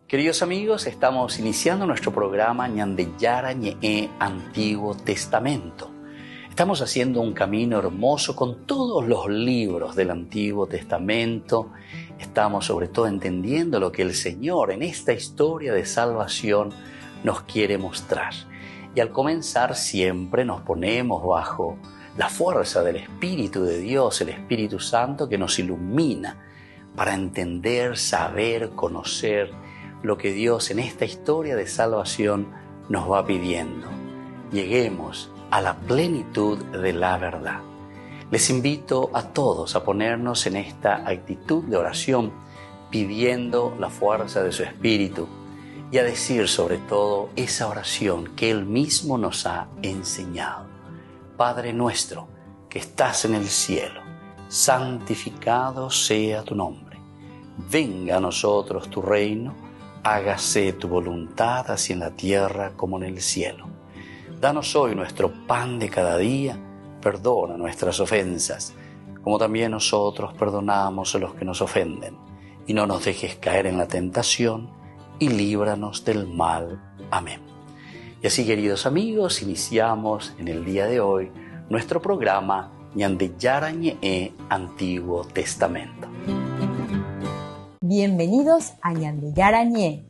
Queridos amigos, estamos iniciando nuestro programa Ñandeyara Ñe'e Antiguo Testamento. Estamos haciendo un camino hermoso con todos los libros del Antiguo Testamento. Estamos sobre todo entendiendo lo que el Señor en esta historia de salvación nos quiere mostrar. Y al comenzar siempre nos ponemos bajo la fuerza del Espíritu de Dios, el Espíritu Santo que nos ilumina para entender, saber, conocer lo que Dios en esta historia de salvación nos va pidiendo. Lleguemos a la plenitud de la verdad. Les invito a todos a ponernos en esta actitud de oración, pidiendo la fuerza de su Espíritu y a decir sobre todo esa oración que Él mismo nos ha enseñado. Padre nuestro que estás en el cielo, santificado sea tu nombre. Venga a nosotros tu reino, hágase tu voluntad así en la tierra como en el cielo. Danos hoy nuestro pan de cada día, perdona nuestras ofensas, como también nosotros perdonamos a los que nos ofenden. Y no nos dejes caer en la tentación, y líbranos del mal. Amén. Y así, queridos amigos, iniciamos en el día de hoy nuestro programa Ñandeyara Ñe'e Antiguo Testamento. Bienvenidos a Ñandeyara Ñe'e,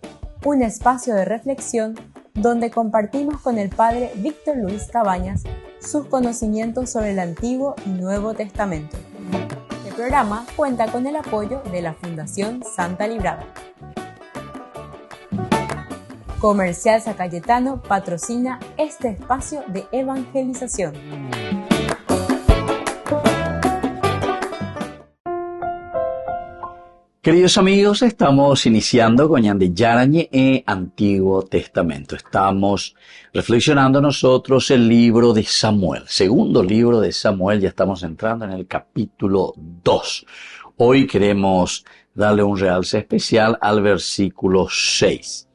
un espacio de reflexión donde compartimos con el Padre Víctor Luis Cabañas sus conocimientos sobre el Antiguo y Nuevo Testamento. Este programa cuenta con el apoyo de la Fundación Santa Librada. Comercial San Cayetano patrocina este espacio de evangelización. Queridos amigos, estamos iniciando con Ñandeyara Ñe'e Antiguo Testamento. Estamos reflexionando nosotros el libro de Samuel, segundo libro de Samuel, ya estamos entrando en el capítulo 2. Hoy queremos darle un realce especial al versículo 6.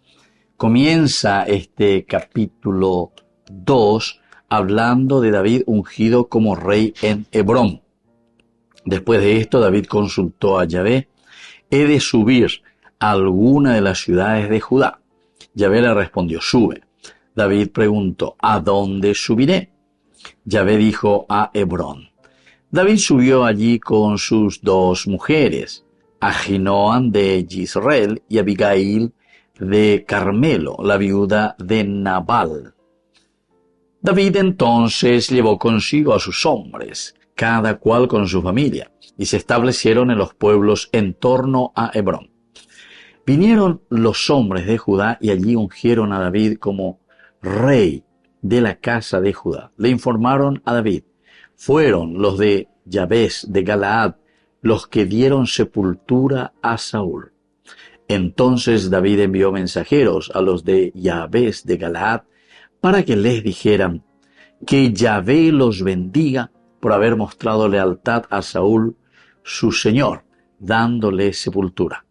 Comienza este capítulo 2 hablando de David ungido como rey en Hebrón. Después de esto, David consultó a Yahvé: ¿he de subir a alguna de las ciudades de Judá? Yahvé le respondió: sube. David preguntó: ¿a dónde subiré? Yahvé dijo: a Hebrón. David subió allí con sus dos mujeres, Ahinoam de Jezreel y Abigail de Carmelo, la viuda de Nabal. David entonces llevó consigo a sus hombres, cada cual con su familia, y se establecieron en los pueblos en torno a Hebrón. Vinieron los hombres de Judá y allí ungieron a David como rey de la casa de Judá. Le informaron a David: fueron los de Yabes de Galaad los que dieron sepultura a Saúl. Entonces David envió mensajeros a los de Yabes de Galaad para que les dijeran: que Yahvé los bendiga por haber mostrado lealtad a Saúl, su señor, dándole sepultura.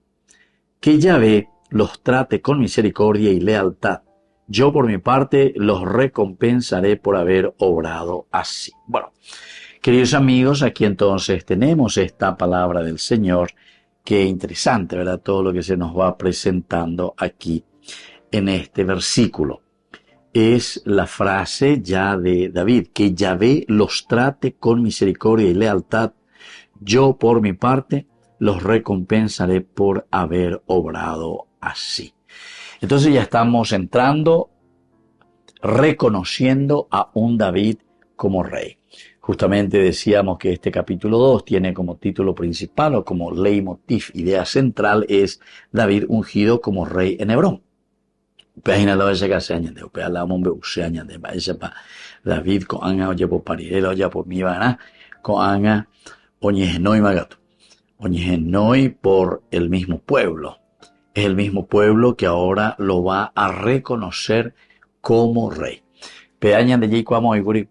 Que Yahvé los trate con misericordia y lealtad. Yo por mi parte los recompensaré por haber obrado así. Bueno, queridos amigos, aquí entonces tenemos esta palabra del Señor. Qué interesante, ¿verdad? Todo lo que se nos va presentando aquí en este versículo. Es la frase ya de David: que Yahvé los trate con misericordia y lealtad. Yo por mi parte los recompensaré por haber obrado así. Entonces ya estamos entrando, reconociendo a un David como rey. Justamente decíamos que este capítulo 2 tiene como título principal o como leitmotiv, idea central, es David ungido como rey en Hebrón. David con anga oye por parirelo oye por mi vana con anga oñegenoi magato. Oñegenoi por el mismo pueblo. Es el mismo pueblo que ahora lo va a reconocer como rey. Pedañan de Jacob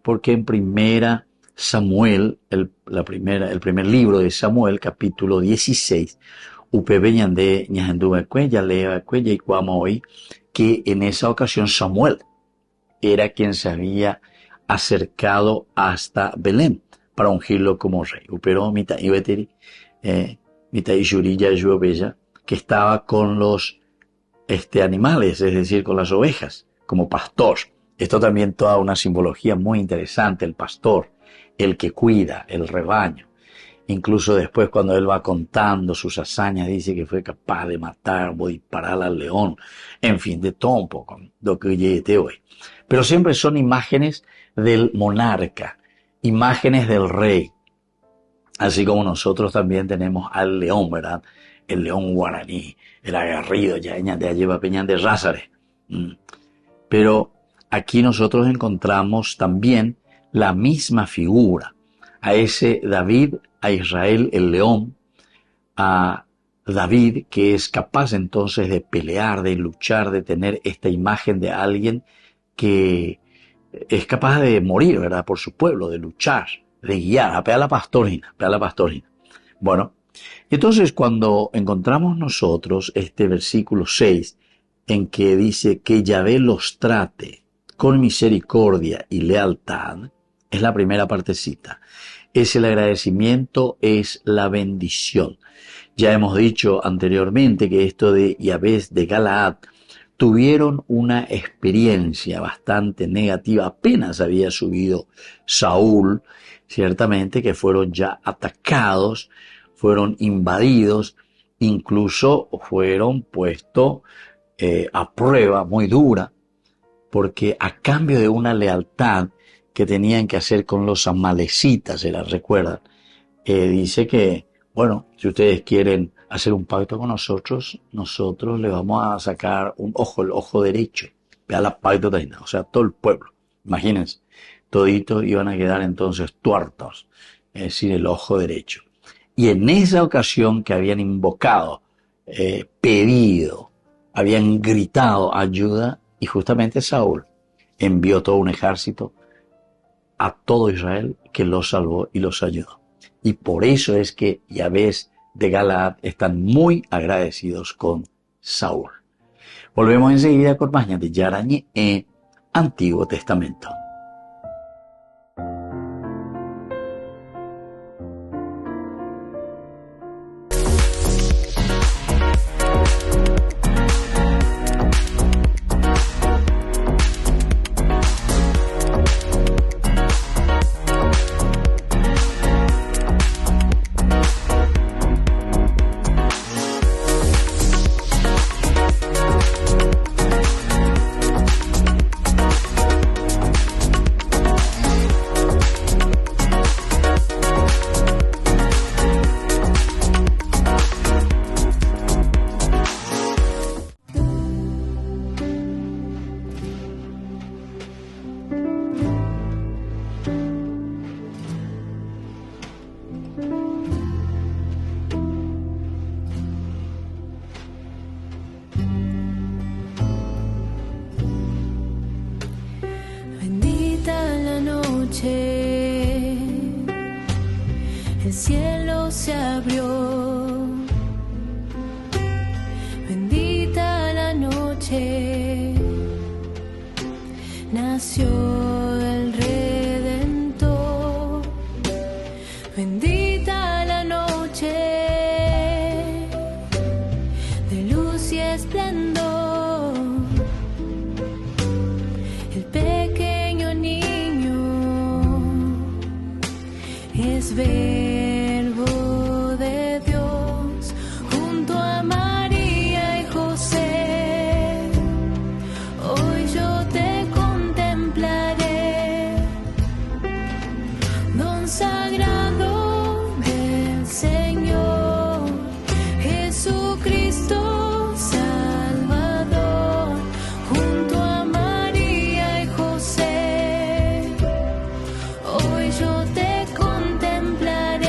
porque en primera Samuel, el primer libro de Samuel, capítulo 16, upebeñan de ñajendume cuella lea cuella y hoy, que en esa ocasión Samuel era quien se había acercado hasta Belén para ungirlo como rey. Pero mitad ibeteri, mitad ishurilla bella, que estaba con los animales, es decir, con las ovejas, como pastor. Esto también toda una simbología muy interesante, el pastor, el que cuida el rebaño. Incluso después cuando él va contando sus hazañas, dice que fue capaz de matar o disparar al león, en fin, de todo un poco, lo que llegué hoy. Pero siempre son imágenes del monarca, imágenes del rey. Así como nosotros también tenemos al león, ¿verdad? El león guaraní, el aguerrido, ya de lleva Peñán de Rázare. Pero aquí nosotros encontramos también la misma figura, a ese David, a Israel el león, a David que es capaz entonces de pelear, de luchar, de tener esta imagen de alguien que es capaz de morir, ¿verdad? Por su pueblo, de luchar, de guiar, a la pastorina, a la pastorina. Bueno, entonces cuando encontramos nosotros este versículo 6, en que dice que Yahvé los trate con misericordia y lealtad, es la primera partecita. Es el agradecimiento, es la bendición. Ya hemos dicho anteriormente que esto de Yahvé de Galaad tuvieron una experiencia bastante negativa. Apenas había subido Saúl, ciertamente que fueron ya atacados, fueron invadidos, incluso fueron puestos a prueba muy dura, porque a cambio de una lealtad que tenían que hacer con los amalecitas, se la recuerdan, dice que, bueno, si ustedes quieren hacer un pacto con nosotros, nosotros le vamos a sacar un ojo, el ojo derecho, vea la pacto de, o sea, todo el pueblo, imagínense, toditos iban a quedar entonces tuertos, es decir, el ojo derecho. Y en esa ocasión que habían invocado, pedido, habían gritado ayuda, y justamente Saúl envió todo un ejército a todo Israel que los salvó y los ayudó. Y por eso es que Yahvé de Galaad están muy agradecidos con Saúl. Volvemos enseguida con más de Yarañé en Antiguo Testamento. El cielo se abrió, bendita la noche, nació el Redentor, bendita la noche, de luz y esplendor, el pequeño niño es verbo de Dios, junto a María y José. Hoy yo te contemplaré, don sagrado del Señor, Jesucristo Salvador, junto a María y José. Hoy yo te contemplaré.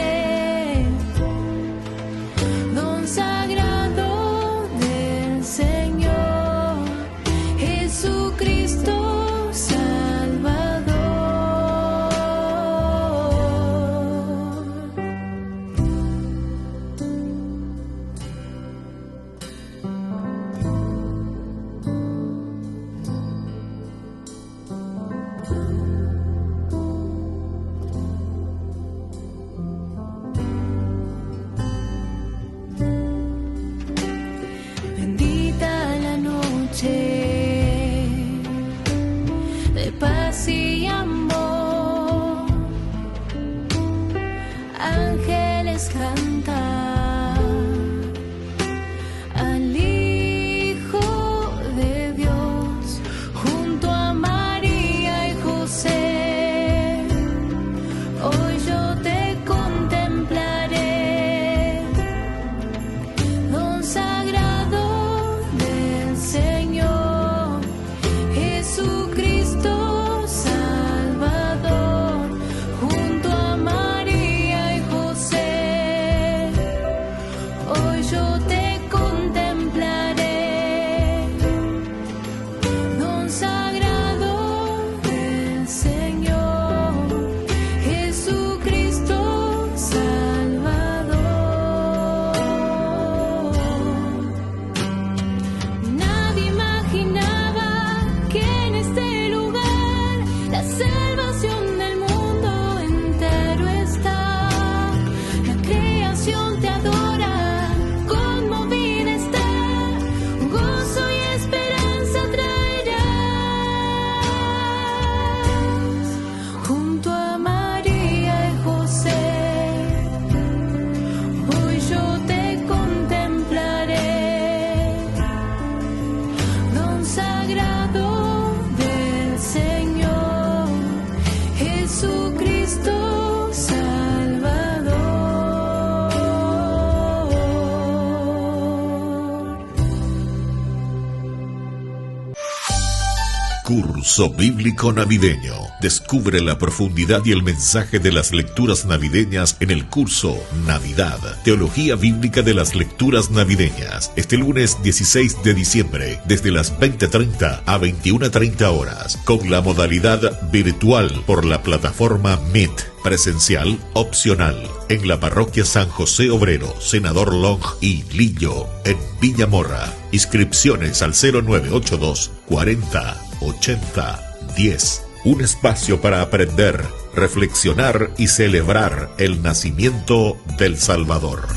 Curso Bíblico Navideño. Descubre la profundidad y el mensaje de las lecturas navideñas en el curso Navidad, Teología Bíblica de las Lecturas Navideñas. Este lunes 16 de diciembre, desde las 20:30 a 21:30 horas, con la modalidad virtual por la plataforma Meet. Presencial opcional en la parroquia San José Obrero, Senador Long y Lillo, en Villamorra. Inscripciones al 0982 40 80 10. Un espacio para aprender, reflexionar y celebrar el nacimiento del Salvador.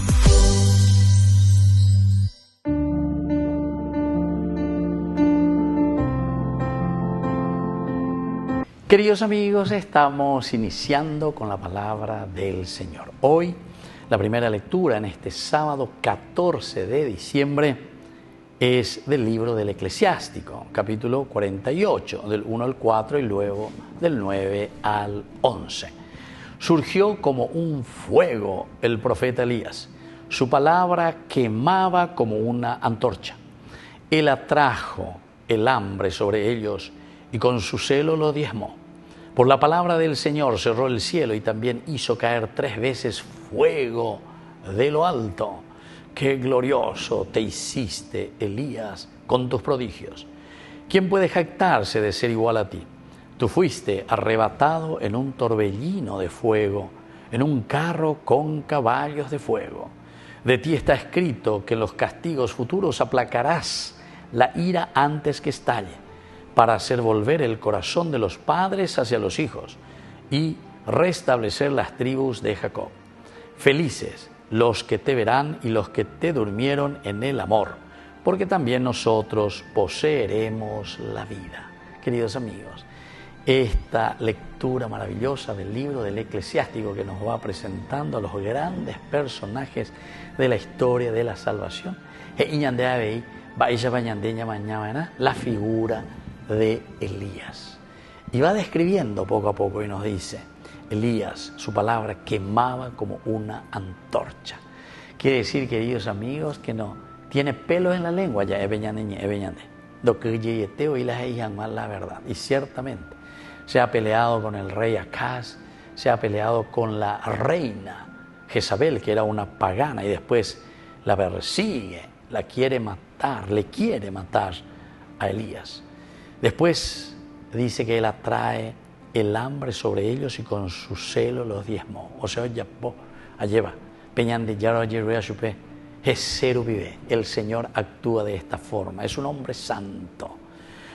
Queridos amigos, estamos iniciando con la palabra del Señor. Hoy, la primera lectura en este sábado 14 de diciembre es del libro del Eclesiástico, capítulo 48, del 1 al 4 y luego del 9 al 11. Surgió como un fuego el profeta Elías. Su palabra quemaba como una antorcha. Él atrajo el hambre sobre ellos y con su celo lo diezmó. Por la palabra del Señor cerró el cielo y también hizo caer 3 veces fuego de lo alto. ¡Qué glorioso te hiciste, Elías, con tus prodigios! ¿Quién puede jactarse de ser igual a ti? Tú fuiste arrebatado en un torbellino de fuego, en un carro con caballos de fuego. De ti está escrito que en los castigos futuros aplacarás la ira antes que estalle, para hacer volver el corazón de los padres hacia los hijos y restablecer las tribus de Jacob. Felices los que te verán y los que te durmieron en el amor, porque también nosotros poseeremos la vida. Queridos amigos, esta lectura maravillosa del libro del Eclesiástico que nos va presentando a los grandes personajes de la historia de la salvación, la figura de Elías. Y va describiendo poco a poco y nos dice, Elías, su palabra quemaba como una antorcha. Quiere decir, queridos amigos, que no tiene pelos en la lengua, ya lo que y la verdad. Y ciertamente se ha peleado con el rey Acaz, se ha peleado con la reina Jezabel, que era una pagana, y después la persigue, la quiere matar, le quiere matar a Elías. Después dice que él atrae el hambre sobre ellos y con su celo los diezmó. O sea, ya lleva. El Señor actúa de esta forma. Es un hombre santo.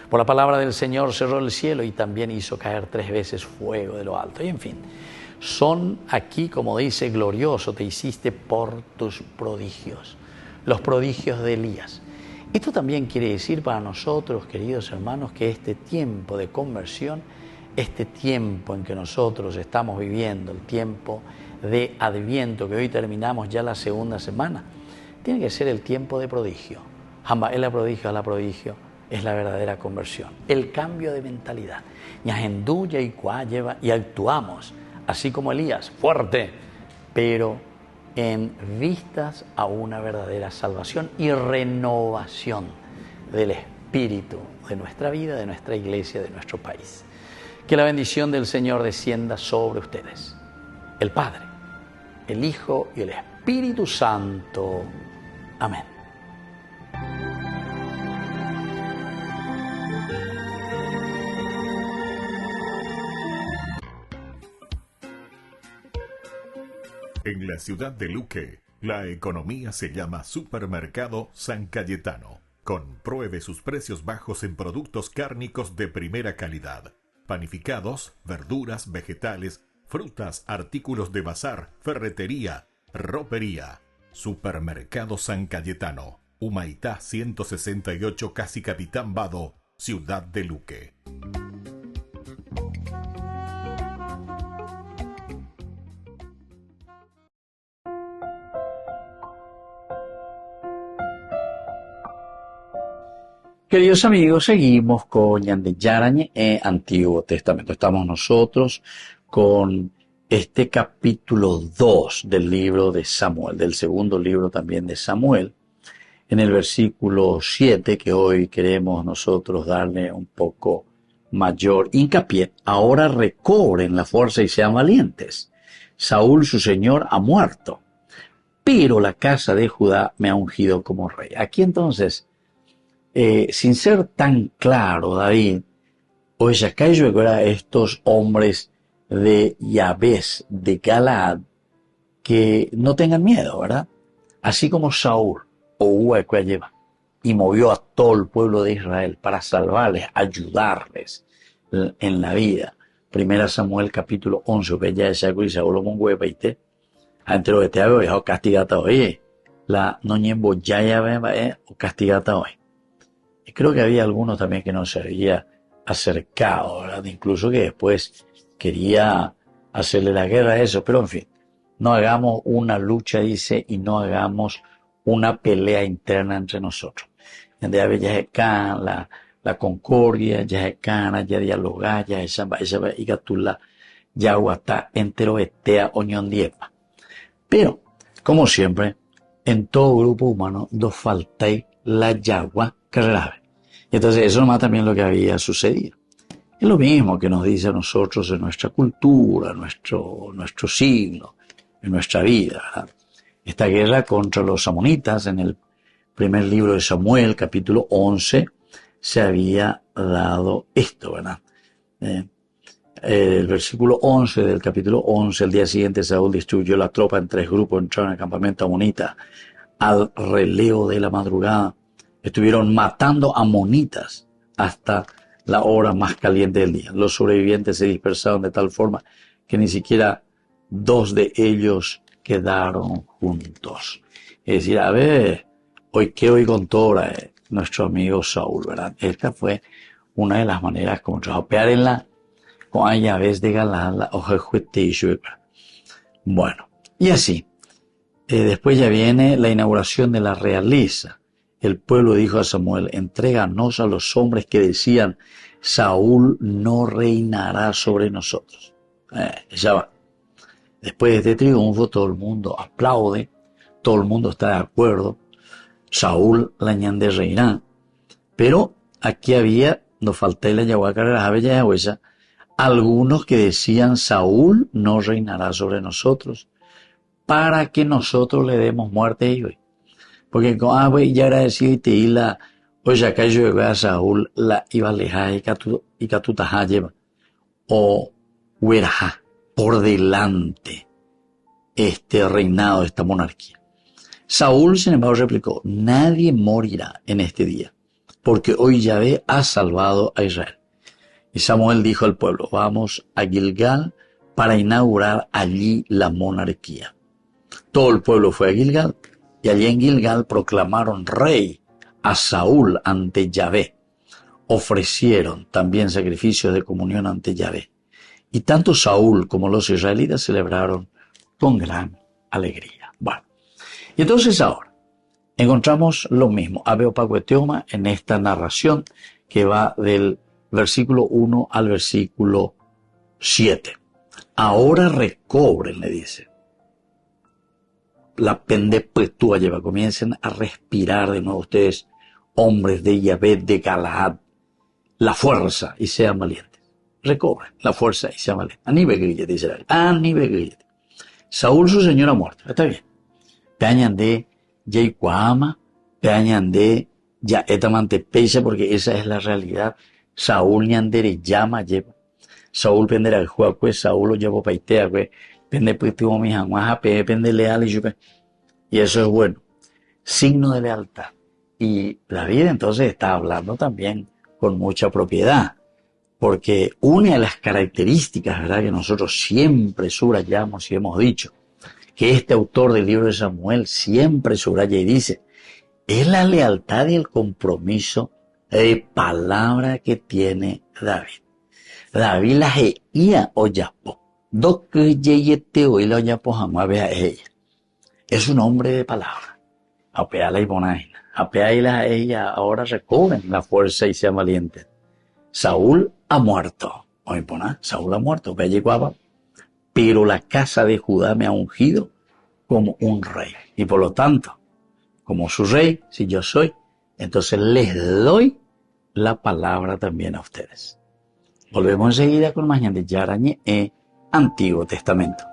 Por la palabra del Señor cerró el cielo y también hizo caer 3 veces fuego de lo alto. Y en fin, son aquí, como dice, glorioso te hiciste por tus prodigios. Los prodigios de Elías. Esto también quiere decir para nosotros, queridos hermanos, que este tiempo de conversión, este tiempo en que nosotros estamos viviendo, el tiempo de Adviento, que hoy terminamos ya la segunda semana, tiene que ser el tiempo de prodigio. El prodigio es la verdadera conversión, el cambio de mentalidad. Y actuamos, así como Elías, fuerte, pero en vistas a una verdadera salvación y renovación del espíritu de nuestra vida, de nuestra iglesia, de nuestro país. Que la bendición del Señor descienda sobre ustedes, el Padre, el Hijo y el Espíritu Santo. Amén. En la ciudad de Luque, la economía se llama Supermercado San Cayetano. Compruebe sus precios bajos en productos cárnicos de primera calidad. Panificados, verduras, vegetales, frutas, artículos de bazar, ferretería, ropería. Supermercado San Cayetano. Humaitá 168, Casi Capitán Vado, ciudad de Luque. Queridos amigos, seguimos con Ñande Yarañe en Antiguo Testamento. Estamos nosotros con este capítulo 2 del libro de Samuel, del segundo libro también de Samuel, en el versículo 7, que hoy queremos nosotros darle un poco mayor hincapié, ahora recobren la fuerza y sean valientes. Saúl, su señor, ha muerto, pero la casa de Judá me ha ungido como rey. Aquí entonces, sin ser tan claro, David, o Yacayo era estos hombres de Yabes, de Galaad, que no tengan miedo, ¿verdad? Así como Saúl, o lleva, y movió a todo el pueblo de Israel para salvarles, ayudarles en la vida. Primera Samuel capítulo 11, que ya es algo y Saúl lo huepaite, ante lo que te hago, dejado castigata hoy, la no ñembo ya o castigata hoy. Y creo que había algunos también que no se había acercado, ¿verdad? Incluso que después quería hacerle la guerra a eso, pero en fin, no hagamos una lucha, dice, y no hagamos una pelea interna entre nosotros. Ya la concordia, ya dialogar, ya y gatula, ya guata, entero etea, oñón diepa. Pero, como siempre, en todo grupo humano nos falta la yagua grave. Y entonces eso nomás también lo que había sucedido. Es lo mismo que nos dice a nosotros en nuestra cultura, nuestro siglo, en nuestra vida, ¿verdad? Esta guerra contra los amonitas en el primer libro de Samuel, capítulo 11, se había dado esto, ¿verdad? El versículo 11 del capítulo 11, el día siguiente Saúl distribuyó la tropa en 3 grupos, entraron al campamento amonita al releo de la madrugada. Estuvieron matando amonitas hasta la hora más caliente del día. Los sobrevivientes se dispersaron de tal forma que ni siquiera 2 de ellos quedaron juntos. Es decir, a ver, hoy con Tora, nuestro amigo Saúl, ¿verdad? Esta fue una de las maneras como trapear en la con llaves de Galán, la hoja de. Bueno, y así. Después ya viene la inauguración de la realeza. El pueblo dijo a Samuel, entréganos a los hombres que decían, Saúl no reinará sobre nosotros. Ya va. Después de este triunfo, todo el mundo aplaude, todo el mundo está de acuerdo. Saúl la ñande reirá. Pero aquí nos falta la yahuacara de huesa, algunos que decían, Saúl no reinará sobre nosotros, para que nosotros le demos muerte a ellos. Porque ya agradecido y te di la, oye, acá yo llegué a Saúl, la iba a alejar y catutajá lleva, o huerajá, por delante, este reinado, esta monarquía. Saúl, sin embargo, replicó, nadie morirá en este día, porque hoy Yahvé ha salvado a Israel. Y Samuel dijo al pueblo, vamos a Gilgal para inaugurar allí la monarquía. Todo el pueblo fue a Gilgal, y allí en Gilgal proclamaron rey a Saúl ante Yahvé. Ofrecieron también sacrificios de comunión ante Yahvé. Y tanto Saúl como los israelitas celebraron con gran alegría. Bueno, y entonces ahora encontramos lo mismo, Abeo Pacueteoma, en esta narración que va del versículo 1 al versículo 7. Ahora recobren, le dice. La pendepetúa lleva, comiencen a respirar de nuevo ustedes, hombres de Yahvé, de Galaad, la fuerza y sean valientes. Recobren la fuerza y sean valientes. Aníbe grillete, dice David. Aníbe grillete. Saúl, su señor, ha muerto. Está bien. Peañan de Yeicuama, peañan de Yaetamante Peisa, porque esa es la realidad. Saúl ñandere llama lleva. Saúl pendera el juego, Saúl lo llevó paitea, pende puesto mi janguaja, pende leal y eso es bueno. Signo de lealtad. Y David entonces está hablando también con mucha propiedad, porque una de las características, ¿verdad?, que nosotros siempre subrayamos y hemos dicho, que este autor del libro de Samuel siempre subraya y dice, es la lealtad y el compromiso de palabra que tiene David. David la geía oyapo. Do que yeyete hoy la oyapo jamás vea ella. Es un hombre de palabra. Apeala y bonaina. Apeala ella ahora recobren la fuerza y sean valientes. Saúl ha muerto. Oye, poná, Saúl ha muerto. Ve llegaba. Pero la casa de Judá me ha ungido como un rey. Y por lo tanto, como su rey, si yo soy, entonces les doy la palabra también a ustedes. Volvemos enseguida con más de Yarañe e Antiguo Testamento.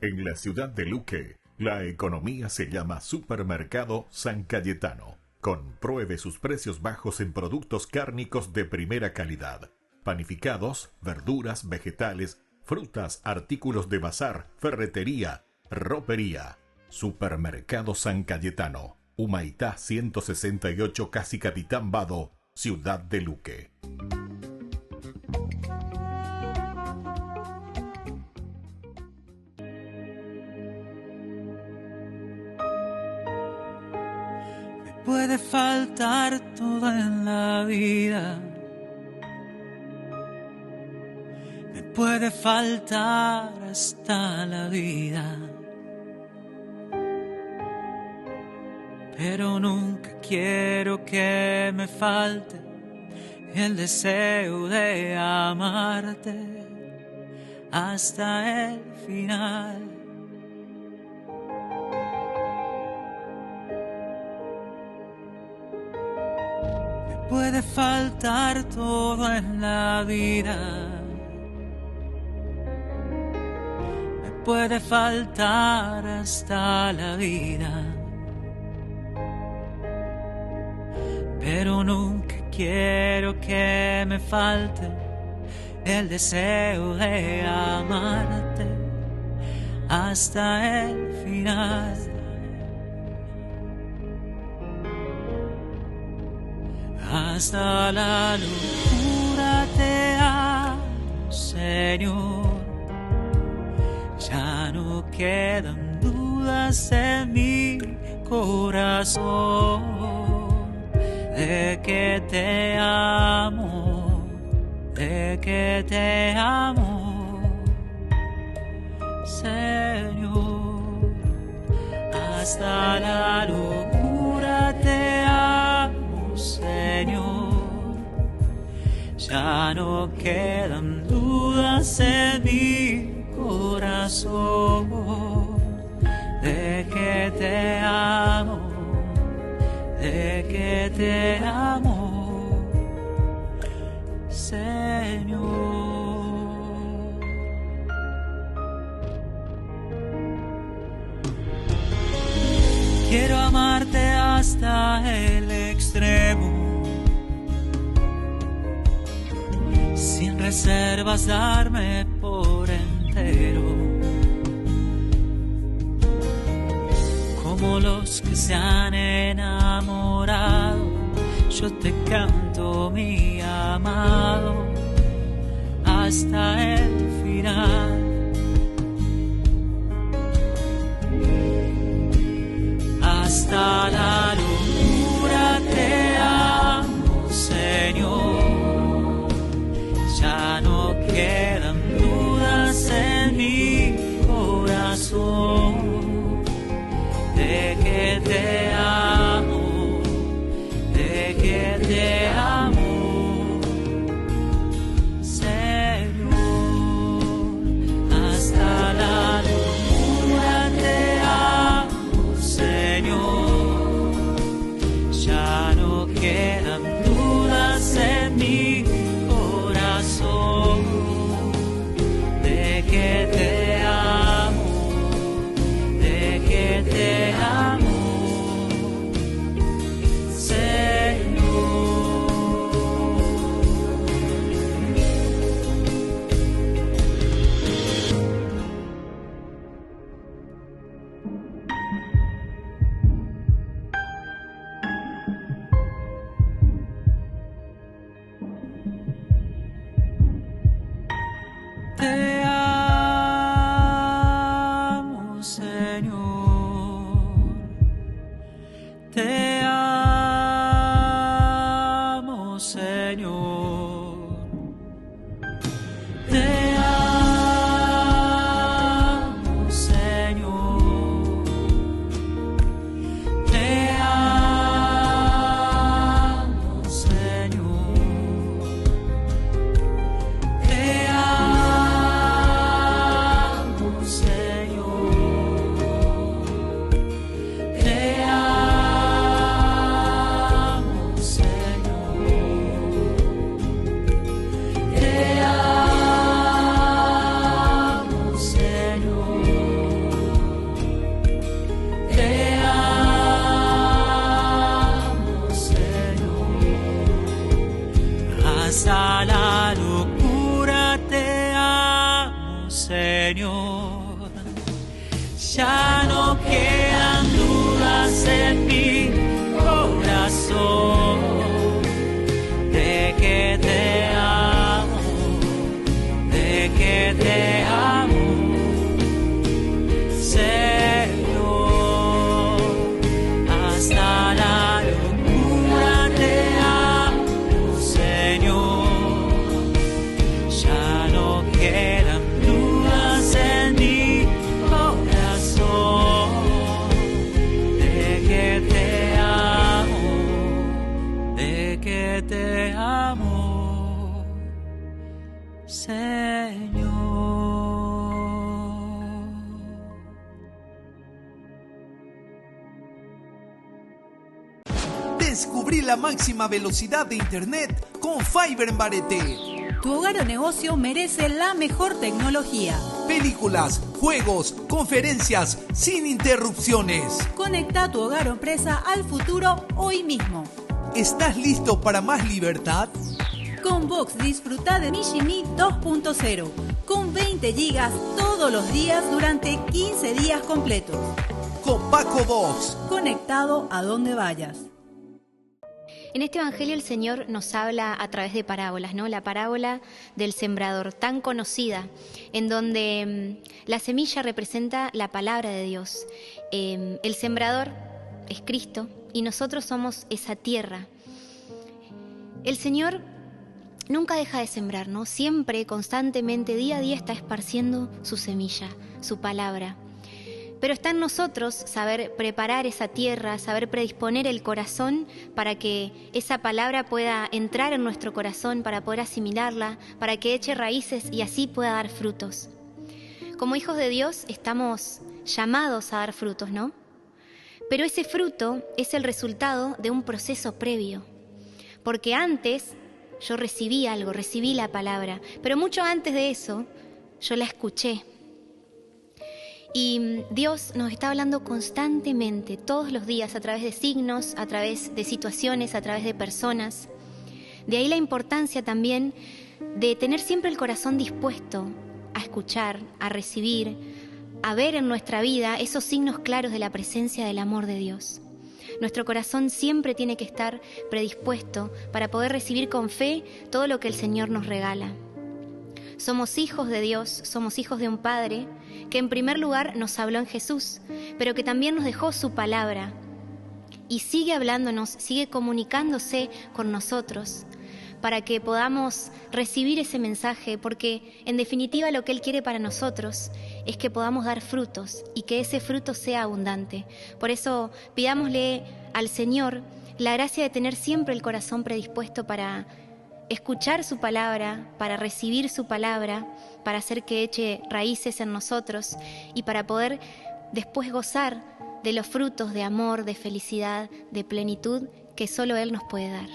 En la ciudad de Luque, la economía se llama Supermercado San Cayetano. Compruebe sus precios bajos en productos cárnicos de primera calidad. Panificados, verduras, vegetales, frutas, artículos de bazar, ferretería, ropería. Supermercado San Cayetano, Humaitá 168, Casi Capitán Vado, ciudad de Luque. Puede faltar todo en la vida, me puede faltar hasta la vida, pero nunca quiero que me falte el deseo de amarte hasta el final. Puede faltar todo en la vida, me puede faltar hasta la vida, pero nunca quiero que me falte el deseo de amarte hasta el final. Hasta la locura te amo, Señor. Ya no quedan dudas en mi corazón de que te amo, de que te amo, Señor. Hasta la locura te amo, Señor, ya no quedan dudas en mi corazón de que te amo, de que te amo, Señor. Quiero amarte hasta el extremo, sin reservas darme por entero, como los que se han enamorado. Yo te canto, mi amado, hasta el final. Hasta la locura te amo, Señor. Ya no quedan dudas en mi corazón de que te amo, de que te amo, Señor. Señor. Ya no quedan dudas en mi corazón de que te amo, de que te amo, Señor. Hasta la locura te amo, Señor. Ya no quedan dudas en mi corazón de que te amo, de que te amo, Señor. Descubrí la máxima velocidad de Internet con Fiber en Barete. Tu hogar o negocio merece la mejor tecnología. Películas, juegos, conferencias, sin interrupciones. Conecta tu hogar o empresa al futuro hoy mismo. ¿Estás listo para más libertad? Con Vox disfruta de Mishimi 2.0 con 20 gigas todos los días durante 15 días completos. Con Paco Vox. Conectado a donde vayas. En este evangelio el Señor nos habla a través de parábolas, ¿no? La parábola del sembrador, tan conocida, en donde la semilla representa la palabra de Dios. El sembrador es Cristo y nosotros somos esa tierra. El Señor nunca deja de sembrar, ¿no? Siempre, constantemente, día a día está esparciendo su semilla, su palabra. Pero está en nosotros saber preparar esa tierra, saber predisponer el corazón para que esa palabra pueda entrar en nuestro corazón, para poder asimilarla, para que eche raíces y así pueda dar frutos. Como hijos de Dios estamos llamados a dar frutos, ¿no? Pero ese fruto es el resultado de un proceso previo. Porque antes yo recibí algo, recibí la palabra, pero mucho antes de eso yo la escuché. Y Dios nos está hablando constantemente, todos los días, a través de signos, a través de situaciones, a través de personas. De ahí la importancia también de tener siempre el corazón dispuesto a escuchar, a recibir, a ver en nuestra vida esos signos claros de la presencia del amor de Dios. Nuestro corazón siempre tiene que estar predispuesto para poder recibir con fe todo lo que el Señor nos regala. Somos hijos de Dios, somos hijos de un Padre que en primer lugar nos habló en Jesús, pero que también nos dejó su palabra y sigue hablándonos, sigue comunicándose con nosotros para que podamos recibir ese mensaje, porque en definitiva lo que Él quiere para nosotros es que podamos dar frutos y que ese fruto sea abundante. Por eso pidámosle al Señor la gracia de tener siempre el corazón predispuesto para escuchar su palabra, para recibir su palabra, para hacer que eche raíces en nosotros y para poder después gozar de los frutos de amor, de felicidad, de plenitud que solo Él nos puede dar.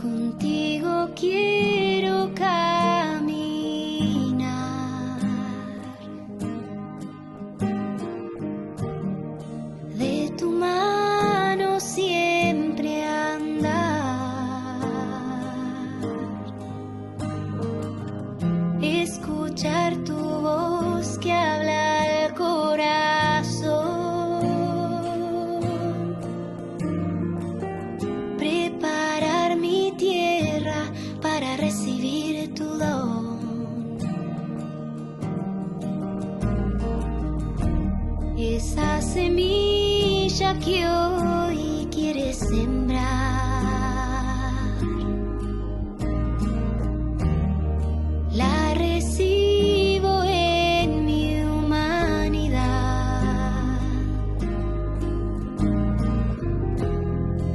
Contigo quiero caminar, de tu mano siempre andar, escuchar tu voz que habla al corazón, preparar mi tierra para recibir tu don. Esa semilla que hoy quieres sembrar, la recibo en mi humanidad.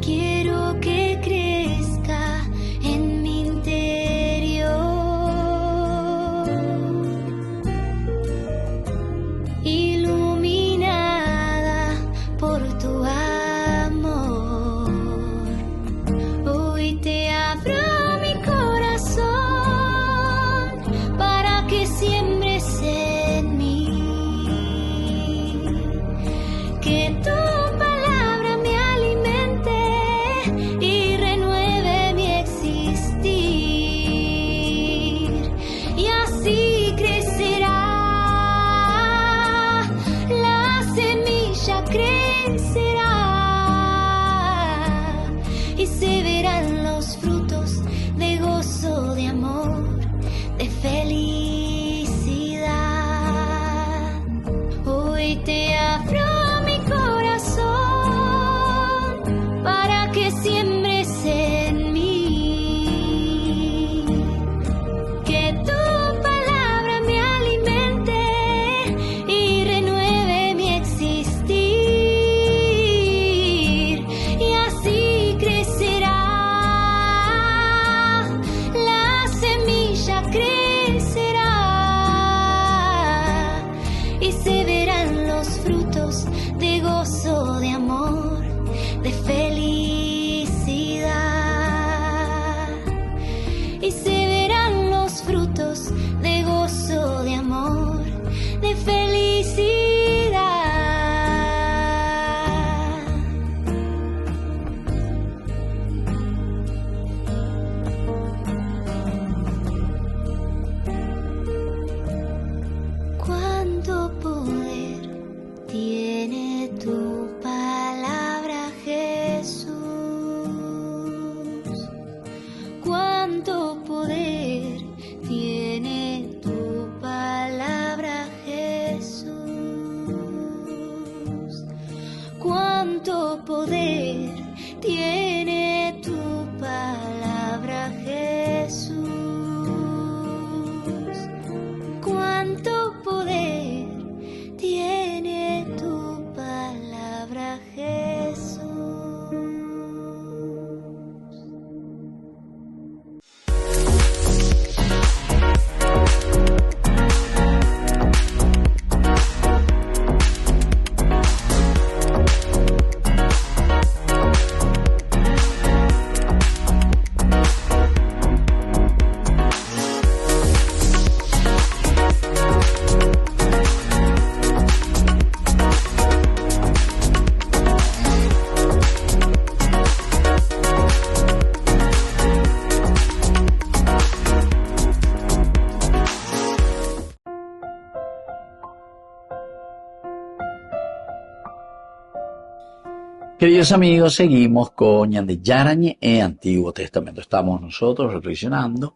Quiero que crezca en mi interior, iluminada por tu amor. aflora mi corazón para que siembres en mí. Que tu palabra me alimente y renueve mi existir. Y así crecerá, la semilla crecerá y se verán los frutos de gozo, de amor, de felicidad. Y se verán los frutos de gozo, de amor, de felicidad. Cuánto poder tiene tu palabra, Jesús. Cuánto poder tiene tu palabra, Jesús. Cuánto poder tiene tu palabra, Jesús. Cuánto poder tiene tu palabra, Jesús. Queridos amigos, seguimos con Ñande Yarañe en Antiguo Testamento. Estamos nosotros reflexionando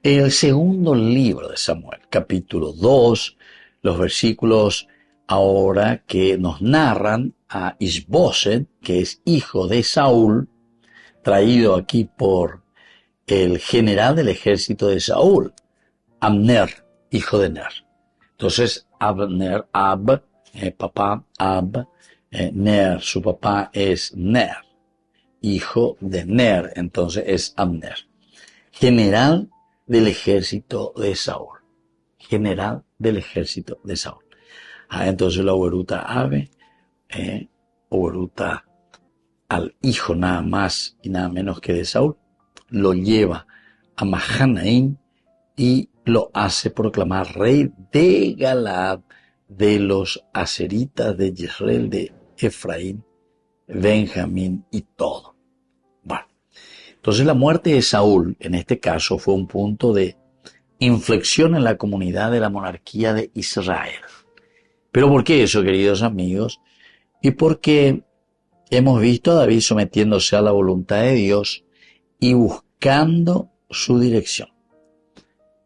el segundo libro de Samuel, capítulo 2, los versículos ahora que nos narran a Isboset, que es hijo de Saúl, traído aquí por el general del ejército de Saúl, Abner, hijo de Ner. Entonces, Abner, papá, Ner, su papá es Ner, hijo de Ner, entonces es Abner, general del ejército de Saúl, general del ejército de Saúl. Entonces la oberuta oberuta al hijo nada más y nada menos que de Saúl, lo lleva a Mahanaim y lo hace proclamar rey de Galaad, de los aseritas de Jezreel, de Efraín, Benjamín y todo. Bueno, entonces la muerte de Saúl, en este caso, fue un punto de inflexión en la comunidad de la monarquía de Israel. ¿Pero por qué eso, queridos amigos? Y porque hemos visto a David sometiéndose a la voluntad de Dios y buscando su dirección.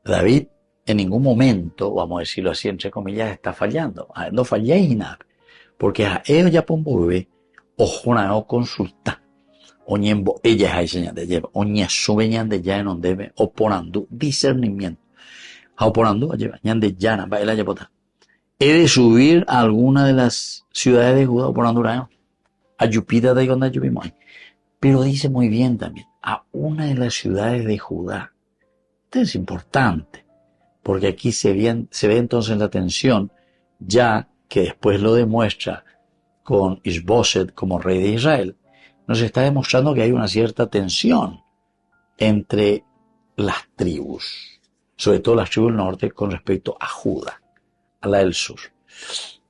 David en ningún momento, vamos a decirlo así, entre comillas, está fallando. No falléis nada. Porque a ellos ya pombo ojonao consulta. Oñembo, ella hay señal de lleva. Oña subeñan de ya en donde debe oporando discernimiento. Oporando, lleva, ñan de llana, va el ayapota. He de subir a alguna de las ciudades de Judá oporando urayo. A Yupita de donde lluvimos. Pero dice muy bien también, a una de las ciudades de Judá. Esto es importante. Porque aquí se ve entonces la tensión, ya que después lo demuestra con Isboset como rey de Israel, nos está demostrando que hay una cierta tensión entre las tribus, sobre todo las tribus del norte con respecto a Judá, a la del sur.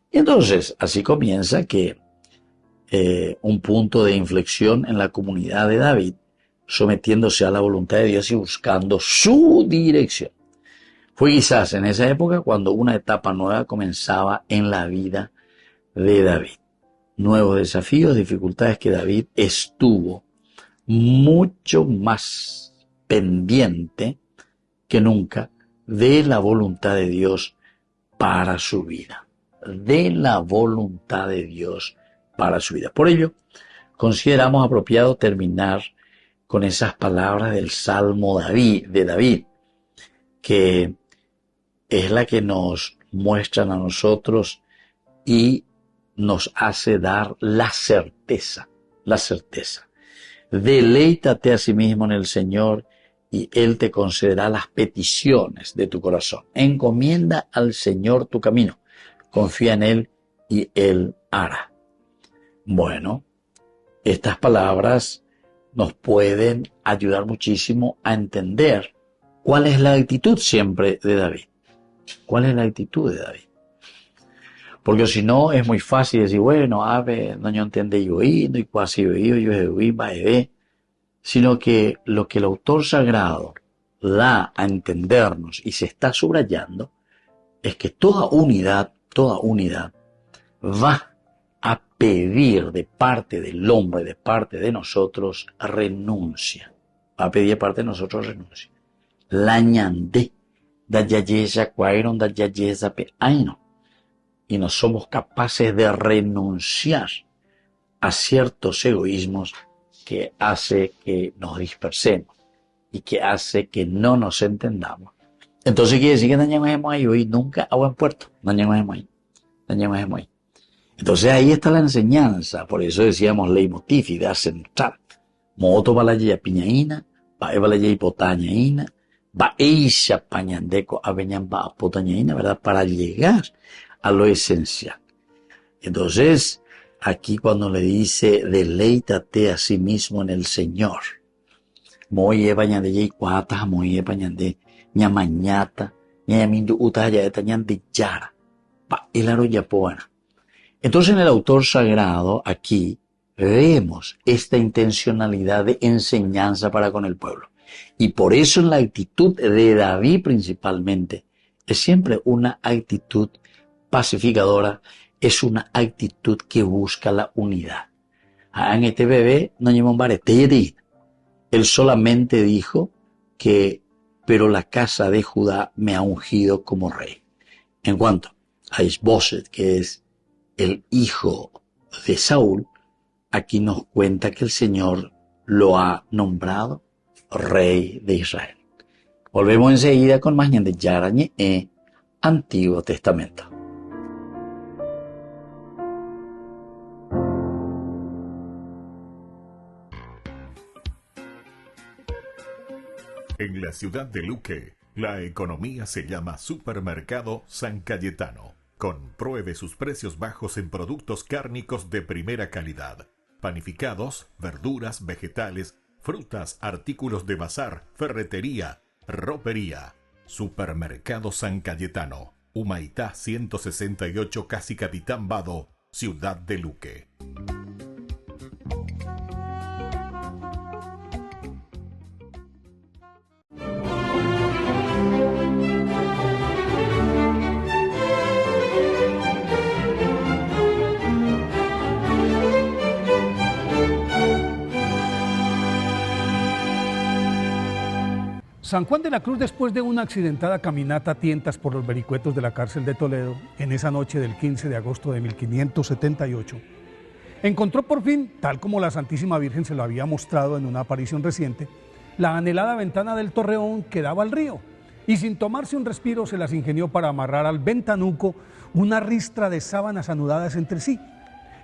Y entonces, así comienza que un punto de inflexión en la comunidad de David, sometiéndose a la voluntad de Dios y buscando su dirección. Fue quizás en esa época cuando una etapa nueva comenzaba en la vida de David. Nuevos desafíos, dificultades que David estuvo mucho más pendiente que nunca de la voluntad de Dios para su vida. de la voluntad de Dios para su vida. Por ello, consideramos apropiado terminar con esas palabras del Salmo de David, que es la que nos muestran a nosotros y nos hace dar la certeza. Deleítate a sí mismo en el Señor y Él te concederá las peticiones de tu corazón. Encomienda al Señor tu camino, confía en Él y Él hará. Bueno, estas palabras nos pueden ayudar muchísimo a entender cuál es la actitud siempre de David. ¿Cuál es la actitud de David? Porque si no, es muy fácil decir, bueno, no yo entiende yo y cuasi yo va y ve. Sino que lo que el autor sagrado da a entendernos y se está subrayando es que toda unidad va a pedir de parte del hombre, de parte de nosotros, renuncia. Va a pedir de parte de nosotros renuncia. La ñandé, da yayesa cuairon, da yayesa pe aino. Y no somos capaces de renunciar a ciertos egoísmos que hace que nos dispersemos y que hace que no nos entendamos. Entonces quiere decir que dañamos ahí hoy nunca a buen puerto. Dañamos ahí. Entonces ahí está la enseñanza. Por eso decíamos leitmotiv, idea central. Moto balaya piñaína, va balaya hipotañaína, va eisha pañandeco aveñan va potañaína, ¿verdad? Para llegar a lo esencial. Entonces, aquí cuando le dice, deleítate a sí mismo en el Señor. Moye bañande y cuata, moye bañande, ñamañata, ñamindu utaya de tañande yara. Pa, el aro yapoana. Entonces, en el autor sagrado, aquí, vemos esta intencionalidad de enseñanza para con el pueblo. Y por eso en la actitud de David principalmente, es siempre una actitud pacificadora, es una actitud que busca la unidad. En este bebé no llevamos barete. Él solamente dijo que, pero la casa de Judá me ha ungido como rey. En cuanto a Isboset, que es el hijo de Saúl, aquí nos cuenta que el Señor lo ha nombrado rey de Israel. Volvemos enseguida con más de Yarañe Antiguo Testamento. En la ciudad de Luque, la economía se llama Supermercado San Cayetano. Compruebe sus precios bajos en productos cárnicos de primera calidad. Panificados, verduras, vegetales, frutas, artículos de bazar, ferretería, ropería. Supermercado San Cayetano. Humaitá 168 Casi Capitán Vado, ciudad de Luque. San Juan de la Cruz, después de una accidentada caminata a tientas por los vericuetos de la cárcel de Toledo, en esa noche del 15 de agosto de 1578, encontró por fin, tal como la Santísima Virgen se lo había mostrado en una aparición reciente, la anhelada ventana del torreón que daba al río, y sin tomarse un respiro se las ingenió para amarrar al ventanuco una ristra de sábanas anudadas entre sí,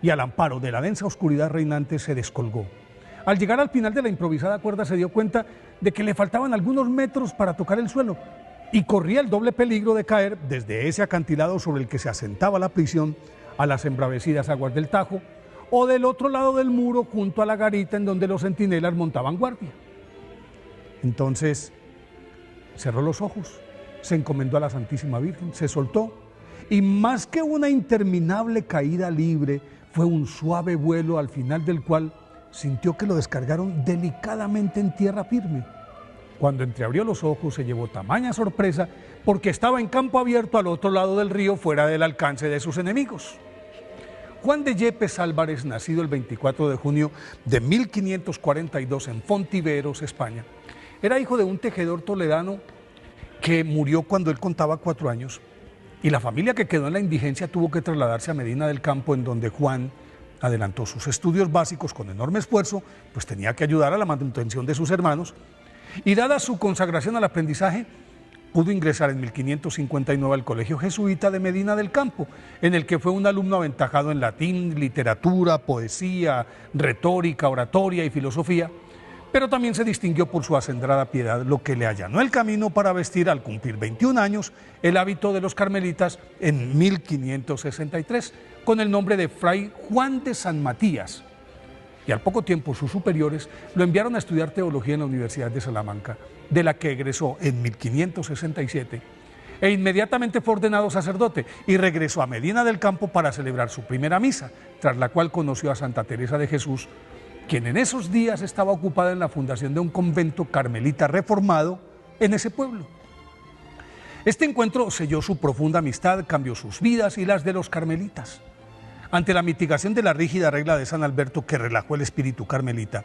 y al amparo de la densa oscuridad reinante se descolgó. Al llegar al final de la improvisada cuerda se dio cuenta de que le faltaban algunos metros para tocar el suelo y corría el doble peligro de caer desde ese acantilado sobre el que se asentaba la prisión a las embravecidas aguas del Tajo o del otro lado del muro junto a la garita en donde los centinelas montaban guardia. Entonces cerró los ojos, se encomendó a la Santísima Virgen, se soltó y más que una interminable caída libre fue un suave vuelo al final del cual sintió que lo descargaron delicadamente en tierra firme. Cuando entreabrió los ojos se llevó tamaña sorpresa porque estaba en campo abierto al otro lado del río, fuera del alcance de sus enemigos. Juan de Yepes Álvarez, nacido el 24 de junio de 1542 en Fontiveros, España, era hijo de un tejedor toledano que murió cuando él contaba 4 años Y la familia que quedó en la indigencia tuvo que trasladarse a Medina del Campo, en donde Juan adelantó sus estudios básicos con enorme esfuerzo, pues tenía que ayudar a la manutención de sus hermanos. Y dada su consagración al aprendizaje, pudo ingresar en 1559 al Colegio Jesuita de Medina del Campo, en el que fue un alumno aventajado en latín, literatura, poesía, retórica, oratoria y filosofía, pero también se distinguió por su acendrada piedad, lo que le allanó el camino para vestir, al cumplir 21 años, el hábito de los carmelitas en 1563, con el nombre de Fray Juan de San Matías. Y al poco tiempo sus superiores lo enviaron a estudiar teología en la Universidad de Salamanca, de la que egresó en 1567, e inmediatamente fue ordenado sacerdote y regresó a Medina del Campo para celebrar su primera misa, tras la cual conoció a Santa Teresa de Jesús, quien en esos días estaba ocupada en la fundación de un convento carmelita reformado en ese pueblo. Este encuentro selló su profunda amistad, cambió sus vidas y las de los carmelitas. Ante la mitigación de la rígida regla de San Alberto que relajó el espíritu carmelita,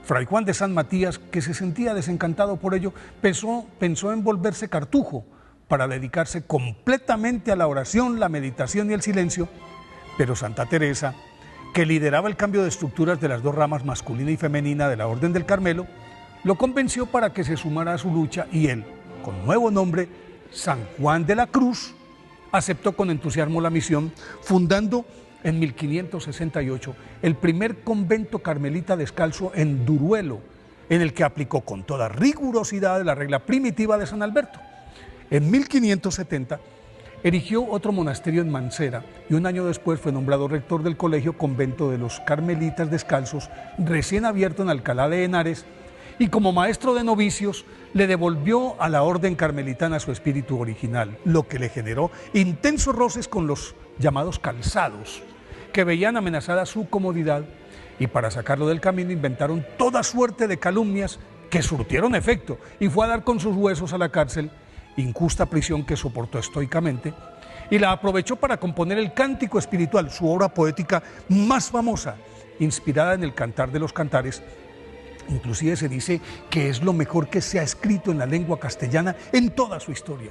Fray Juan de San Matías, que se sentía desencantado por ello, pensó en volverse cartujo para dedicarse completamente a la oración, la meditación y el silencio, pero Santa Teresa, que lideraba el cambio de estructuras de las dos ramas masculina y femenina de la Orden del Carmelo, lo convenció para que se sumara a su lucha y él, con nuevo nombre, San Juan de la Cruz, aceptó con entusiasmo la misión, fundando en 1568 el primer convento carmelita descalzo en Duruelo, en el que aplicó con toda rigurosidad la regla primitiva de San Alberto. En 1570 erigió otro monasterio en Mansera y un año después fue nombrado rector del colegio convento de los carmelitas descalzos, recién abierto en Alcalá de Henares, y como maestro de novicios le devolvió a la orden carmelitana su espíritu original, lo que le generó intensos roces con los llamados calzados, que veían amenazada su comodidad, y para sacarlo del camino inventaron toda suerte de calumnias que surtieron efecto, y fue a dar con sus huesos a la cárcel, injusta prisión que soportó estoicamente, y la aprovechó para componer el Cántico Espiritual, su obra poética más famosa, inspirada en el Cantar de los Cantares. Inclusive se dice que es lo mejor que se ha escrito en la lengua castellana en toda su historia,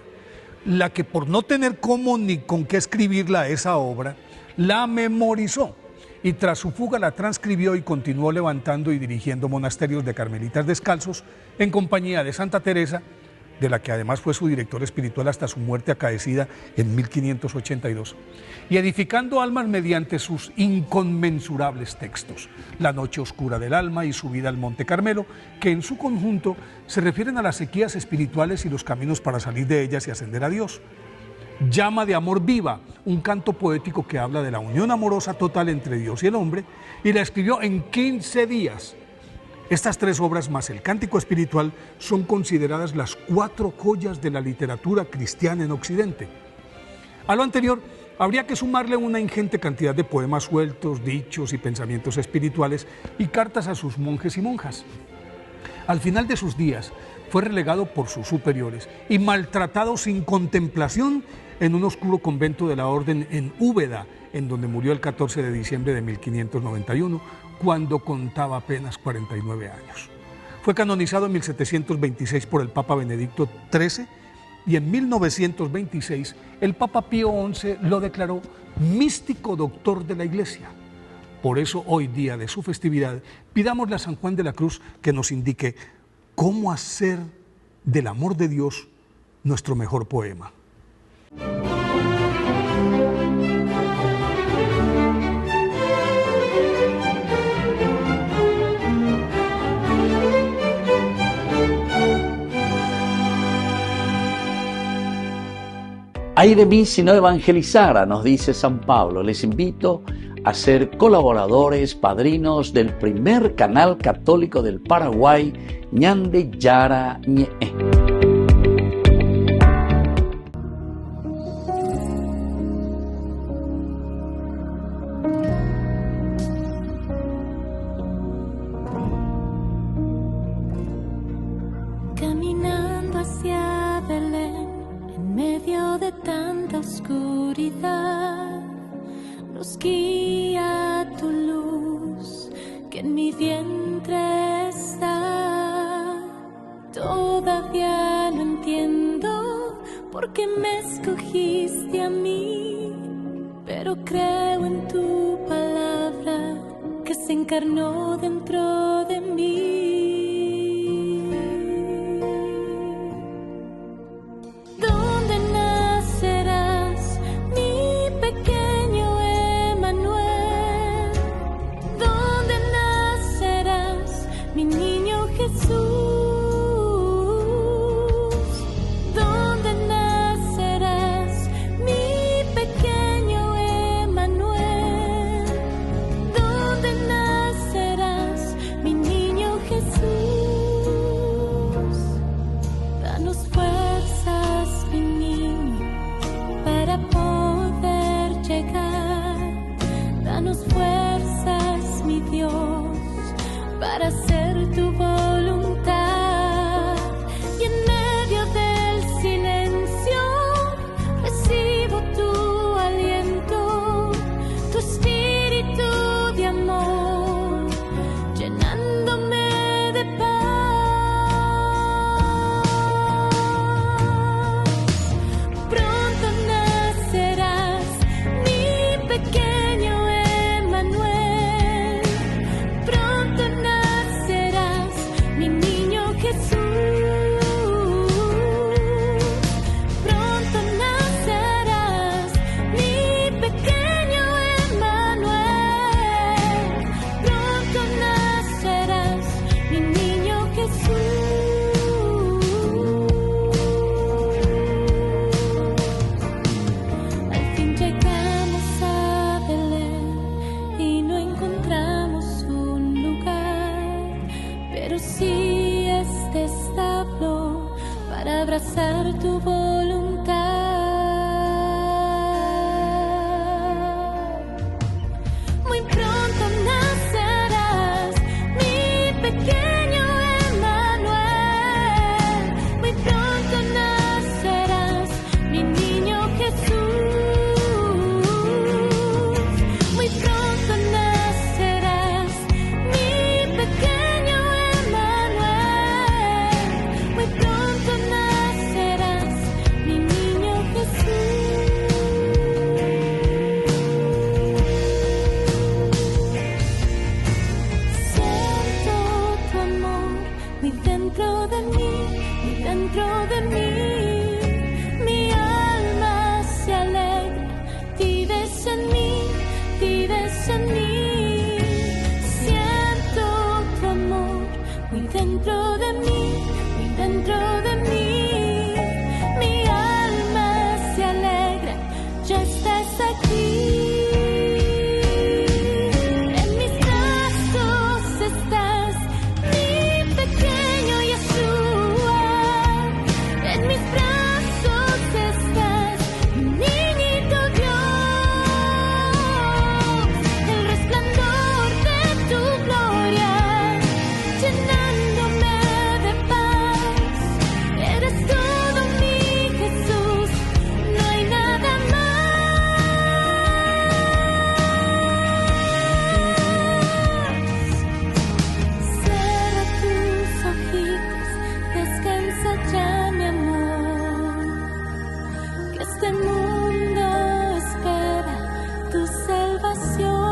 la que por no tener cómo ni con qué escribirla esa obra, la memorizó y tras su fuga la transcribió y continuó levantando y dirigiendo monasterios de carmelitas descalzos en compañía de Santa Teresa, de la que además fue su director espiritual hasta su muerte acaecida en 1582, y edificando almas mediante sus inconmensurables textos, La Noche Oscura del Alma y Subida al Monte Carmelo, que en su conjunto se refieren a las sequías espirituales y los caminos para salir de ellas y ascender a Dios. Llama de Amor Viva, un canto poético que habla de la unión amorosa total entre Dios y el hombre, y la escribió en 15 días. Estas tres obras más el Cántico Espiritual son consideradas las 4 joyas de la literatura cristiana en Occidente. A lo anterior, habría que sumarle una ingente cantidad de poemas sueltos, dichos y pensamientos espirituales y cartas a sus monjes y monjas. Al final de sus días, fue relegado por sus superiores y maltratado sin contemplación en un oscuro convento de la orden en Úbeda, en donde murió el 14 de diciembre de 1591, cuando contaba apenas 49 años. Fue canonizado en 1726 por el Papa Benedicto XIII y en 1926 el Papa Pío XI lo declaró místico doctor de la Iglesia. Por eso hoy día de su festividad pidámosle a San Juan de la Cruz que nos indique cómo hacer del amor de Dios nuestro mejor poema. Ay de mí si no evangelizara, nos dice San Pablo. Les invito a ser colaboradores, padrinos del primer canal católico del Paraguay, Ñande Yara Ñe. Caminando hacia Belén, en medio de tanta oscuridad, nos guía tu luz, que en mi vientre está. Todavía no entiendo por que me escogiste a mí, pero creo en tu palabra que se encarnó dentro de mí. ¿Dónde nacerás, mi pequeño Emmanuel? ¿Dónde nacerás, mi niño Jesús? Para hacer tu voluntad, y en medio del silencio recibo tu aliento, tu espíritu de amor, llenándome de paz. Pronto nacerás, mi pequeño Emmanuel. Pronto nacerás, mi niño Jesús. Pronto nacerás, mi pequeño Emmanuel. Pronto nacerás, mi niño Jesús. Al fin llegamos a Belén y no encontramos un lugar, pero sí este establo para abrazar tu voluntad. Muy pronto nacerás, mi pequeño Emmanuel. Muy pronto nacerás, mi niño Jesús. Muy pronto nacerás, mi pequeño Emmanuel. Muy pronto nacerás, mi niño Jesús. Siento tu amor muy dentro de mí, muy dentro de mí. Mi alma se alegra, vives en mí, vives en mí. Siento tu amor muy dentro de mí, muy dentro de mí. Mi alma se alegra, ya estás aquí. En mis brazos estás, mi pequeño Yeshua. En mis brazos estás, mi niñito Dios. El resplandor de tu gloria, llenándome de paz. Eres todo mi Jesús, no hay nada más. Cierra tus ojitos, descansa ya, mi amor, que este mundo espera tu salvación.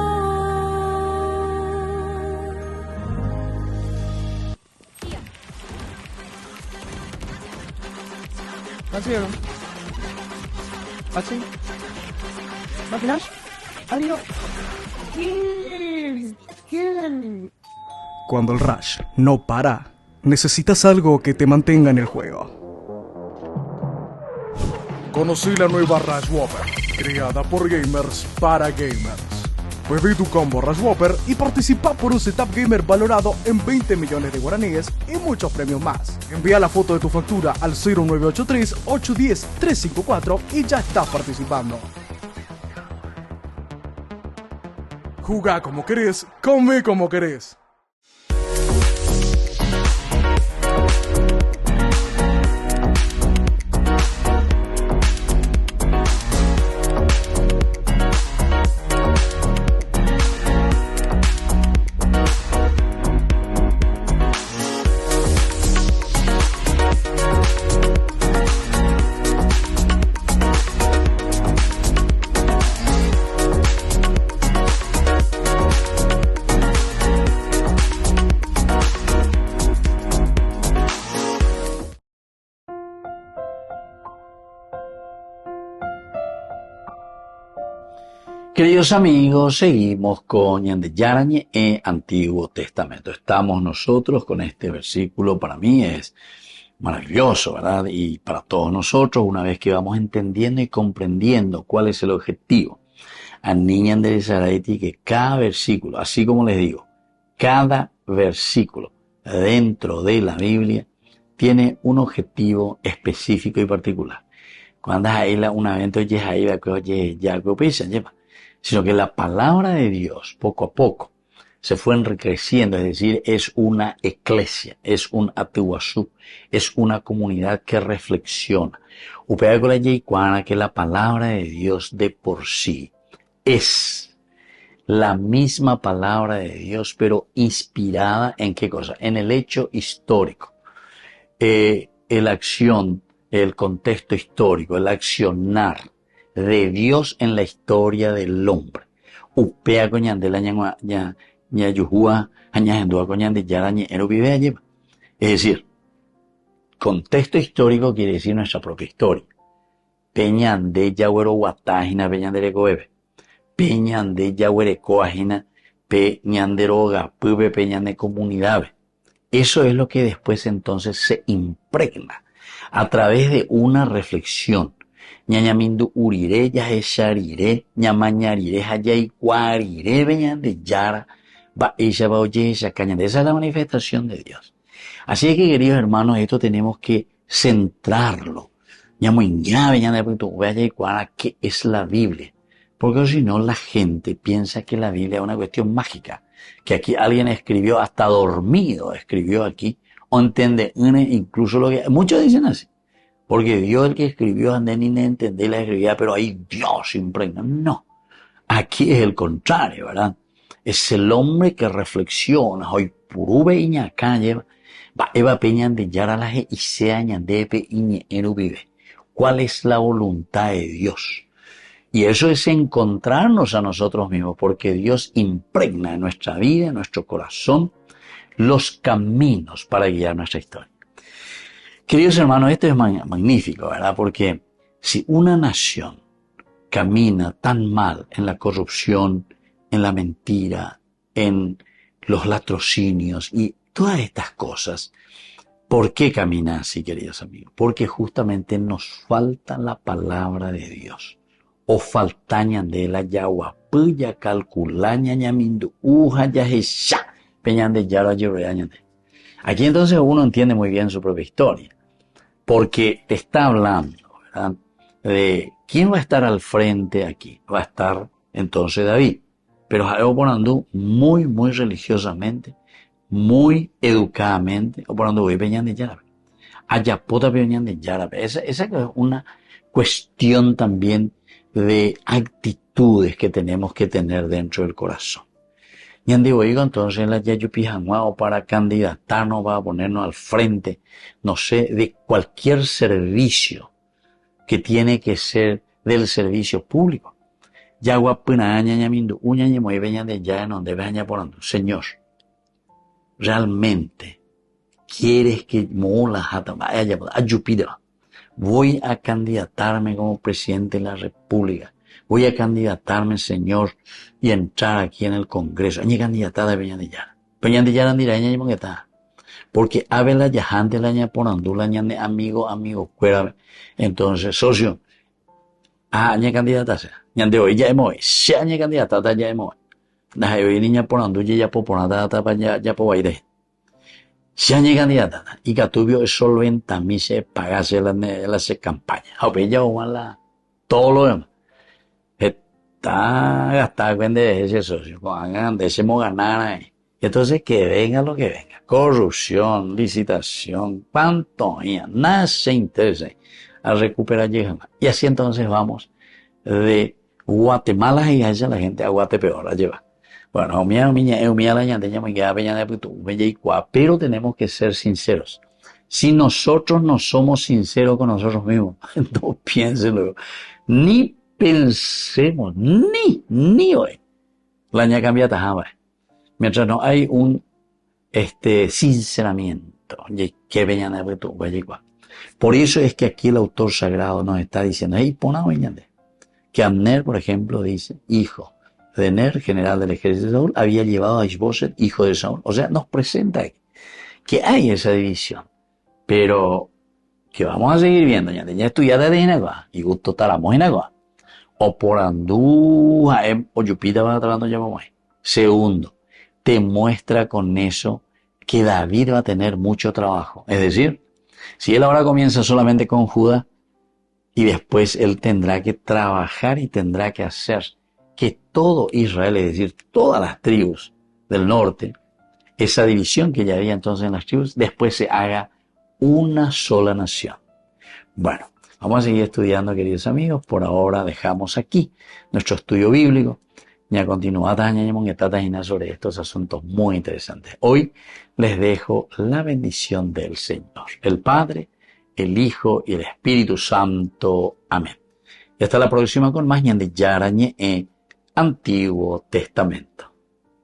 Pasieron. Así. ¿Máquinas? ¿Adiós? Cuando el rush no para, necesitas algo que te mantenga en el juego. Conocí la nueva Rush Whopper, creada por gamers para gamers. Pedí tu combo Rush Whopper y participa por un setup gamer valorado en 20 millones de guaraníes y muchos premios más. Envía la foto de tu factura al 0983-810-354 y ya estás participando. Jugá como querés, come como querés. Queridos amigos, seguimos con Ñande Yarañe en Antiguo Testamento. Estamos nosotros con este versículo, para mí es maravilloso, ¿verdad? Y para todos nosotros, una vez que vamos entendiendo y comprendiendo cuál es el objetivo, Aniñan de Saraiti, que cada versículo, así como les digo, cada versículo dentro de la Biblia tiene un objetivo específico y particular. Cuando hay un evento, sino que la palabra de Dios, poco a poco, se fue enriqueciendo, es decir, es una eclesia, es un atuasú, es una comunidad que reflexiona. Upea con la yeicuana que la palabra de Dios de por sí es la misma palabra de Dios, pero inspirada en qué cosa, en el hecho histórico, la acción, el contexto histórico, el accionar de Dios en la historia del hombre. Upea coñandela ñayujua añajendua coñande yarañe vive allí. Es decir, contexto histórico quiere decir nuestra propia historia. Peñande yagüero guatágina peñandere coebe. Peñande yagüere coagina peñanderoga pube peñande comunidad. Eso es lo que después entonces se impregna a través de una reflexión. Ñañamindu urire, yajesharire, ñamañarire, hayaicuarire, veñande yara, va ella va oye ella cañande. Esa es la manifestación de Dios. Así es que, queridos hermanos, esto tenemos que centrarlo. Ñamuñá, veñande, que es la Biblia. Porque si no, la gente piensa que la Biblia es una cuestión mágica. Que aquí alguien escribió, hasta dormido escribió aquí, o entiende incluso lo que... Muchos dicen así. Porque Dios el que escribió, andé ni entendé la escribía, pero ahí Dios impregna. No. Aquí es el contrario, ¿verdad? Es el hombre que reflexiona. Hoy purube iña calle, va eva peñan de yaralaje y sea ñandepe iñe vive. ¿Cuál es la voluntad de Dios? Y eso es encontrarnos a nosotros mismos, porque Dios impregna en nuestra vida, en nuestro corazón, los caminos para guiar nuestra historia. Queridos hermanos, esto es magnífico, ¿verdad? Porque si una nación camina tan mal en la corrupción, en la mentira, en los latrocinios y todas estas cosas, ¿por qué camina así, queridos amigos? Porque justamente nos falta la palabra de Dios. O faltañan de la yagua, puya calculaña ñamindu, uja yajesha, peñan de yara lloreañande. Aquí entonces uno entiende muy bien su propia historia. Porque te está hablando, ¿verdad?, de quién va a estar al frente aquí. Va a estar entonces David. Pero Jacob Porandú muy, muy religiosamente, muy educadamente, o Porandú voy peñan de Yarabe. Ayapota peñan de Yarabe. Esa es una cuestión también de actitudes que tenemos que tener dentro del corazón. Ñandigo digo, entonces la Yayupijanguao para candidatarnos, va a ponernos al frente, no sé, de cualquier servicio que tiene que ser del servicio público. Yagua Punaña Ñamindu, Uñaña Moibeña de ya donde veña porando. Señor, realmente quieres que mola jata ayupida. Voy a candidatarme como presidente de la República. Voy a candidatarme, Señor, y entrar aquí en el Congreso. Añe candidatada de Peñan de Yara. Peñan de Yara dirá, añe mongueta. Porque habla yajante la aña porandula, añe amigo, cuera. Entonces, socio, añe candidata sea. Ñande hoy ya hemos, se añe candidata ya hemos. Deja hoy niña porandula ya poponada para ya po aire. Se añe candidata. Y Catubio es solventa, mi se pagase la campaña. A ya o la todo lo demás. Está gastada de ese socio, decimos ganar ahí. Entonces que venga lo que venga, corrupción, licitación, pantomima, nada se interesa a recuperar Yejama. Y así entonces vamos de Guatemala y allá la gente a Guatepeor a llevar. Bueno, pero tenemos que ser sinceros. Si nosotros no somos sinceros con nosotros mismos, no piénsenlo, ni pensemos, ni hoy, la ña cambia tajaba. Mientras no hay un sinceramiento, que veñan de tu Por eso es que aquí el autor sagrado nos está diciendo, hey, pon a veñande. Que Abner, por ejemplo, dice, hijo, de Ner, general del ejército de Saúl, había llevado a Ishboset, hijo de Saúl. O sea, nos presenta que hay esa división. Pero que vamos a seguir viendo, ya estudiada de Hinagua, y gusto talamos Hinagua. O por andú, o yupita va tratando ya vamos. Segundo, te muestra con eso que David va a tener mucho trabajo. Es decir, si él ahora comienza solamente con Judá, y después él tendrá que trabajar y tendrá que hacer que todo Israel, es decir, todas las tribus del norte, esa división que ya había entonces en las tribus, después se haga una sola nación. Bueno, vamos a seguir estudiando, queridos amigos. Por ahora dejamos aquí nuestro estudio bíblico. Y a continuar sobre estos asuntos muy interesantes. Hoy les dejo la bendición del Señor, el Padre, el Hijo y el Espíritu Santo. Amén. Y hasta la próxima con más Ñande Yarañe Antiguo Testamento.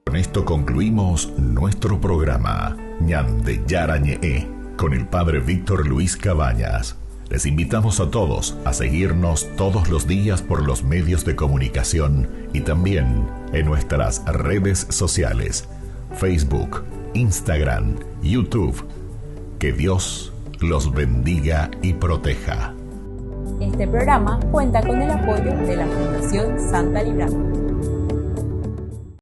Con esto concluimos nuestro programa Ñande Yarañe con el Padre Víctor Luis Cabañas. Les invitamos a todos a seguirnos todos los días por los medios de comunicación y también en nuestras redes sociales, Facebook, Instagram, YouTube. Que Dios los bendiga y proteja. Este programa cuenta con el apoyo de la Fundación Santa Librada.